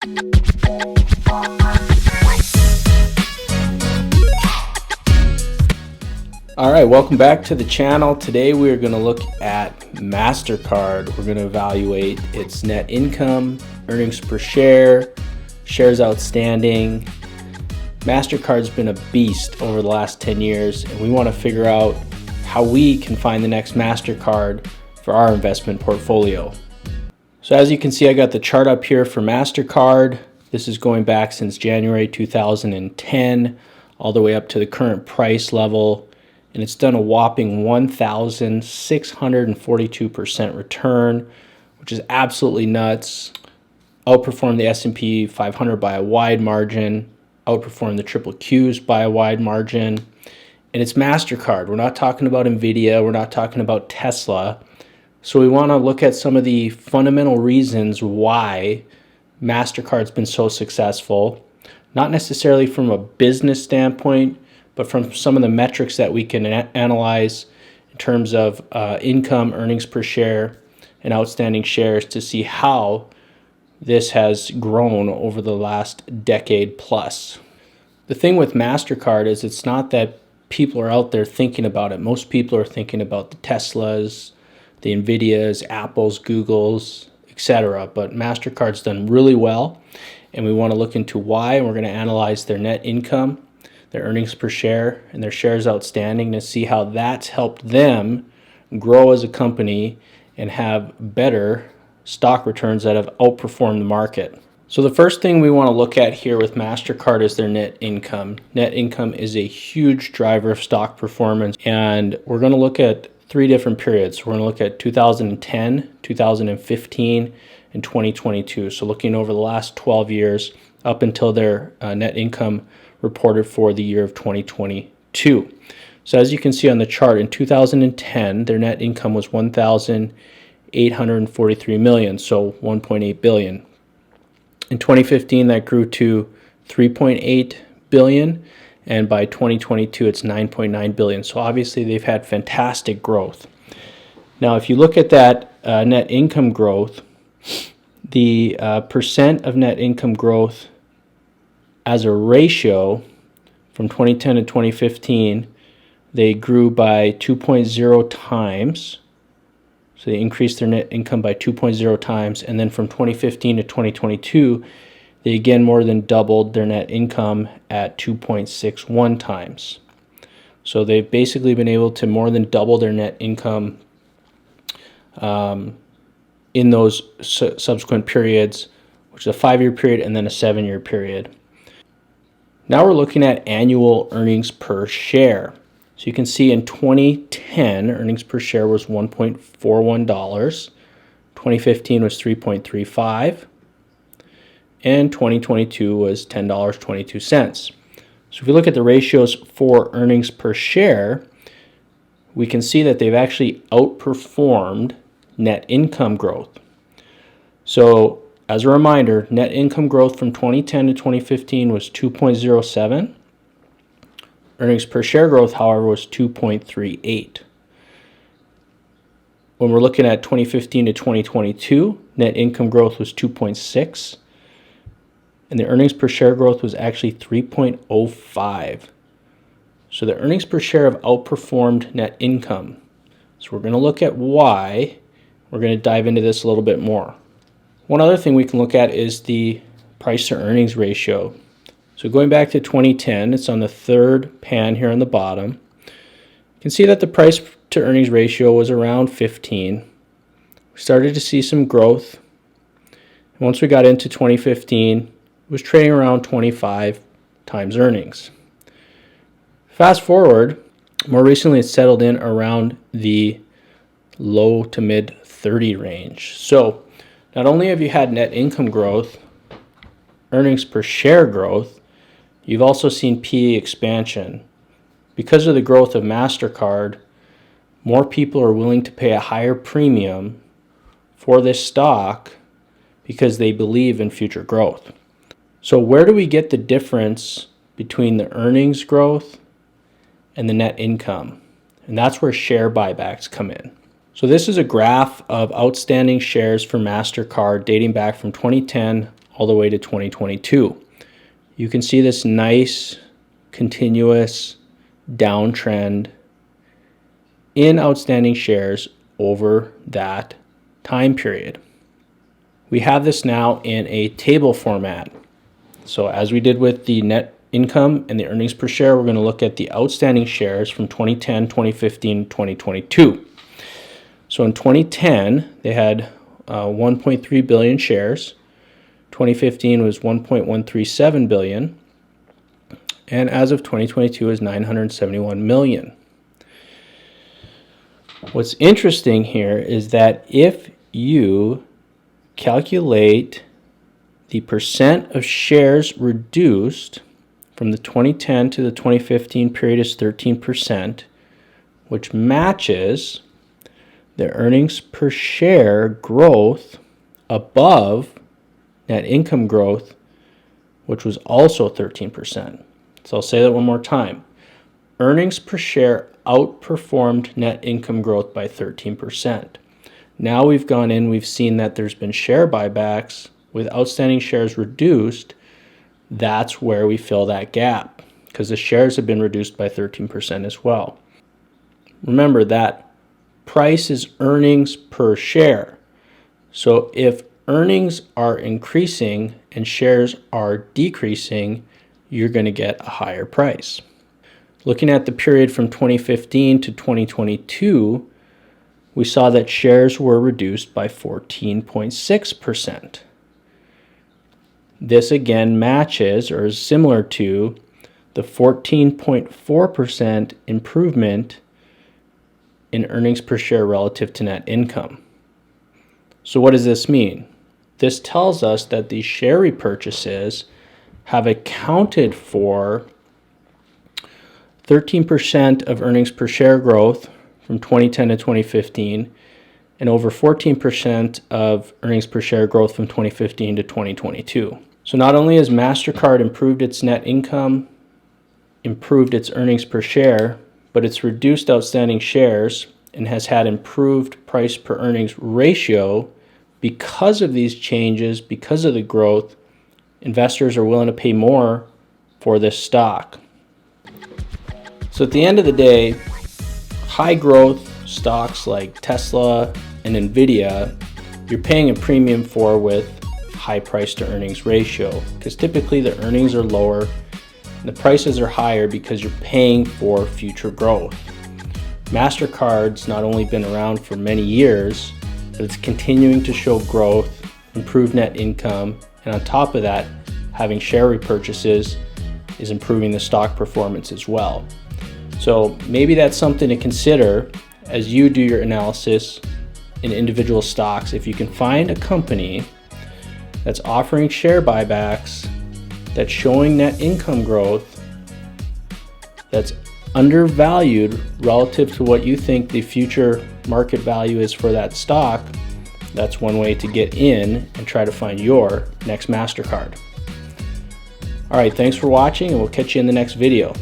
All right, welcome back to the channel. Today we are going to look at Mastercard. We're going to evaluate its net income, earnings per share, shares outstanding. Mastercard's been a beast over the last 10 years, and we want to figure out how we can find the next Mastercard for our investment portfolio. So as you can see, I got the chart up here for Mastercard. This is going back since January 2010 all the way up to the current price level. And it's done a whopping 1,642% return, which is absolutely nuts. Outperformed the S&P 500 by a wide margin, outperformed the triple Qs by a wide margin. And it's Mastercard. We're not talking about Nvidia, we're not talking about Tesla. So we want to look at some of the fundamental reasons why Mastercard's been so successful, not necessarily from a business standpoint, but from some of the metrics that we can analyze in terms of income, earnings per share, and outstanding shares to see how this has grown over the last decade plus. The thing with Mastercard is it's not that people are out there thinking about it. Most people are thinking about the Teslas, the Nvidias, Apples, Googles, etc. But Mastercard's done really well, and we want to look into why, and we're going to analyze their net income, their earnings per share, and their shares outstanding to see how that's helped them grow as a company and have better stock returns that have outperformed the market. So the first thing we want to look at here with Mastercard is their net income. Net income is a huge driver of stock performance, and we're going to look at three different periods. We're going to look at 2010, 2015, and 2022. So looking over the last 12 years up until their net income reported for the year of 2022. So as you can see on the chart, in 2010, their net income was $1,843 million, so $1.8 billion. In 2015, that grew to $3.8 billion, and by 2022, it's $9.9 billion. So obviously, they've had fantastic growth. Now, if you look at that net income growth, the percent of net income growth as a ratio from 2010 to 2015, they grew by 2.0 times. So they increased their net income by 2.0 times. And then from 2015 to 2022, they again more than doubled their net income at 2.61 times. So they've basically been able to more than double their net income in those subsequent periods, which is a 5-year period and then a 7-year period. Now we're looking at annual earnings per share. So you can see in 2010, earnings per share was $1.41. 2015 was $3.35. And 2022 was $10.22. So if we look at the ratios for earnings per share, we can see that they've actually outperformed net income growth. So as a reminder, net income growth from 2010 to 2015 was 2.07. Earnings per share growth, however, was 2.38. When we're looking at 2015 to 2022, net income growth was 2.6. And the earnings per share growth was actually 3.05. So the earnings per share have outperformed net income. So we're going to look at why. We're going to dive into this a little bit more. One other thing we can look at is the price to earnings ratio. So going back to 2010, it's on the third pan here on the bottom. You can see that the price to earnings ratio was around 15. We started to see some growth. And once we got into 2015, it was trading around 25 times earnings. Fast forward, more recently it's settled in around the low to mid 30 range. So not only have you had net income growth, earnings per share growth, you've also seen PE expansion. Because of the growth of Mastercard, more people are willing to pay a higher premium for this stock because they believe in future growth. So where do we get the difference between the earnings growth and the net income? And that's where share buybacks come in. So this is a graph of outstanding shares for Mastercard dating back from 2010 all the way to 2022. You can see this nice continuous downtrend in outstanding shares over that time period. We have this now in a table format. So as we did with the net income and the earnings per share, we're going to look at the outstanding shares from 2010, 2015, 2022. So in 2010, they had 1.3 billion shares. 2015 was 1.137 billion. And as of 2022 is 971 million. What's interesting here is that if you calculate the percent of shares reduced from the 2010 to the 2015 period is 13%, which matches the earnings per share growth above net income growth, which was also 13%. So I'll say that one more time. Earnings per share outperformed net income growth by 13%. Now we've gone in, we've seen that there's been share buybacks with outstanding shares reduced. That's where we fill that gap because the shares have been reduced by 13% as well. Remember that price is earnings per share. So if earnings are increasing and shares are decreasing, you're going to get a higher price. Looking at the period from 2015 to 2022, we saw that shares were reduced by 14.6%. This again matches or is similar to the 14.4% improvement in earnings per share relative to net income. So what does this mean? This tells us that these share repurchases have accounted for 13% of earnings per share growth from 2010 to 2015 and over 14% of earnings per share growth from 2015 to 2022. So not only has Mastercard improved its net income, improved its earnings per share, but it's reduced outstanding shares and has had improved price per earnings ratio. Because of these changes, because of the growth, investors are willing to pay more for this stock. So at the end of the day, high growth stocks like Tesla and Nvidia, you're paying a premium for with high price to earnings ratio because typically the earnings are lower and the prices are higher because you're paying for future growth. Mastercard's not only been around for many years, but it's continuing to show growth, improve net income, and on top of that, having share repurchases is improving the stock performance as well. So maybe that's something to consider as you do your analysis in individual stocks. If you can find a company that's offering share buybacks, that's showing net income growth, that's undervalued relative to what you think the future market value is for that stock, that's one way to get in and try to find your next Mastercard. All right, thanks for watching, and we'll catch you in the next video.